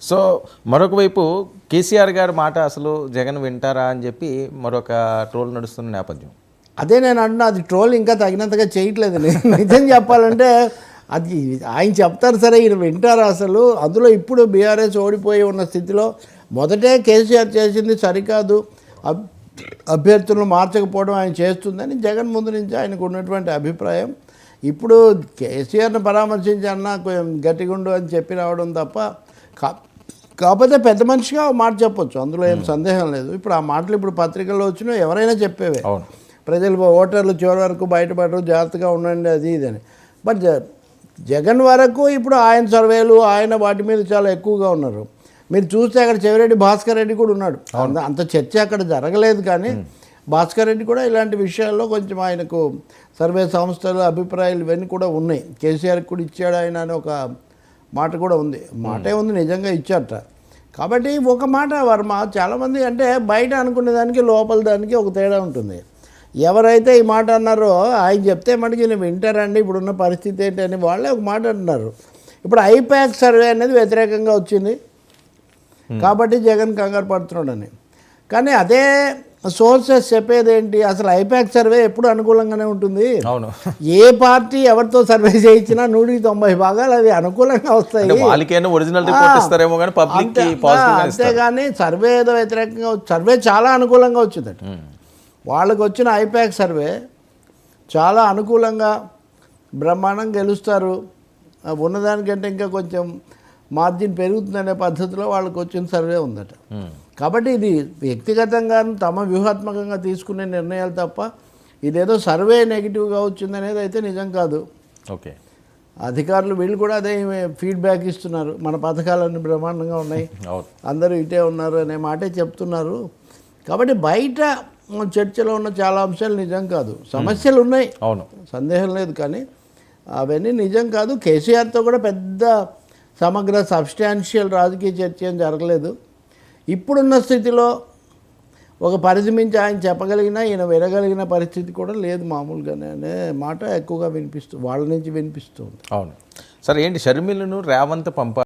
So మరొక వైపు కేసీఆర్ గారి మాట అసలు జగన్ వింటారా అని చెప్పి మరొక ట్రోల్ నడుస్తున్న నేపథ్యం. అదే నేను అంటున్నా, అది ట్రోల్ ఇంకా తగినంతగా చేయట్లేదు. నిజం చెప్పాలంటే అది ఆయన చెప్తారు సరే, ఈయన వింటారా అసలు? అందులో ఇప్పుడు బీఆర్ఎస్ ఓడిపోయి ఉన్న స్థితిలో మొదటే కేసీఆర్ చేసింది సరికాదు, అభ్యర్థులను మార్చకపోవడం ఆయన చేస్తుందని జగన్ ముందు నుంచి ఆయనకు ఉన్నటువంటి అభిప్రాయం. ఇప్పుడు కేసీఆర్ని పరామర్శించి అన్నా కొంచెం గట్టిగుండు అని చెప్పి రావడం తప్ప, కాకపోతే పెద్ద మనిషిగా మాట చెప్పొచ్చు, అందులో ఏం సందేహం లేదు. ఇప్పుడు ఆ మాటలు ఇప్పుడు పత్రికల్లో వచ్చినా ఎవరైనా చెప్పేవే. ప్రజలు ఓటర్లు చివరి వరకు బయటపడరు, జాగ్రత్తగా ఉండండి అది ఇదని. బట్ జగన్ వరకు ఇప్పుడు ఆయన సర్వేలు ఆయన వాటి మీద చాలా ఎక్కువగా ఉన్నారు. మీరు చూస్తే అక్కడ చెవిరెడ్డి భాస్కర్ రెడ్డి కూడా ఉన్నాడు. అంత చర్చ అక్కడ జరగలేదు, కానీ భాస్కర్ రెడ్డి కూడా ఇలాంటి విషయాల్లో కొంచెం ఆయనకు సర్వే సంస్థలు అభిప్రాయాలు ఇవన్నీ కూడా ఉన్నాయి. కేసీఆర్కి కూడా ఇచ్చాడు ఆయన అని ఒక మాట కూడా ఉంది. మాటే ఉంది, నిజంగా ఇచ్చారట. కాబట్టి ఒక మాట వర్మ, చాలామంది అంటే బయట అనుకునే దానికి లోపల దానికి ఒక తేడా ఉంటుంది. ఎవరైతే ఈ మాట అన్నారో ఆయన చెప్తే మనకి నేను వింటారండి ఇప్పుడున్న పరిస్థితి ఏంటి అని వాళ్ళే ఒక మాట అంటున్నారు. ఇప్పుడు ఐపాక్ సర్వే అనేది వ్యతిరేకంగా వచ్చింది కాబట్టి జగన్ కంగారు పడుతున్నాడని. కానీ అదే సోర్సెస్ చెప్పేది ఏంటి, అసలు ఐపాక్ సర్వే ఎప్పుడు అనుకూలంగానే ఉంటుంది. అవును, ఏ పార్టీ ఎవరితో సర్వే చేయించినా 190 భాగాలు అవి అనుకూలంగా వస్తాయి. అంతేగాని సర్వే ఏదో వ్యతిరేకంగా, సర్వే చాలా అనుకూలంగా వచ్చిందట. వాళ్ళకు వచ్చిన ఐపాక్ సర్వే చాలా అనుకూలంగా బ్రహ్మాండంగా గెలుస్తారు, ఉన్నదానికంటే ఇంకా కొంచెం మార్జిన్ పెరుగుతుందనే పద్ధతిలో వాళ్ళకి వచ్చిన సర్వే ఉందట. కాబట్టి ఇది వ్యక్తిగతంగా తమ వ్యూహాత్మకంగా తీసుకునే నిర్ణయాలు తప్ప ఇదేదో సర్వే నెగిటివ్గా వచ్చిందనేది అయితే నిజం కాదు. ఓకే, అధికారులు వీళ్ళు కూడా అదే ఫీడ్బ్యాక్ ఇస్తున్నారు, మన పథకాలన్నీ బ్రహ్మాండంగా ఉన్నాయి, అందరూ ఇటే ఉన్నారు అనే మాటే చెప్తున్నారు. కాబట్టి బయట చర్చలో ఉన్న చాలా అంశాలు నిజం కాదు. సమస్యలు ఉన్నాయి, అవును, సందేహం లేదు, కానీ అవన్నీ నిజం కాదు. కేసీఆర్తో కూడా పెద్ద సమగ్ర సబ్స్టాన్షియల్ రాజకీయ చర్చ ఏం జరగలేదు. ఇప్పుడున్న స్థితిలో ఒక పరిధి మించి ఆయన చెప్పగలిగినా ఈయన వినగలిగిన పరిస్థితి కూడా లేదు మామూలుగానే అనే మాట ఎక్కువగా వాళ్ళ నుంచి వినిపిస్తుంది. అవును. సరే, ఏంటి షర్మిలను రేవంత్ పంపారు?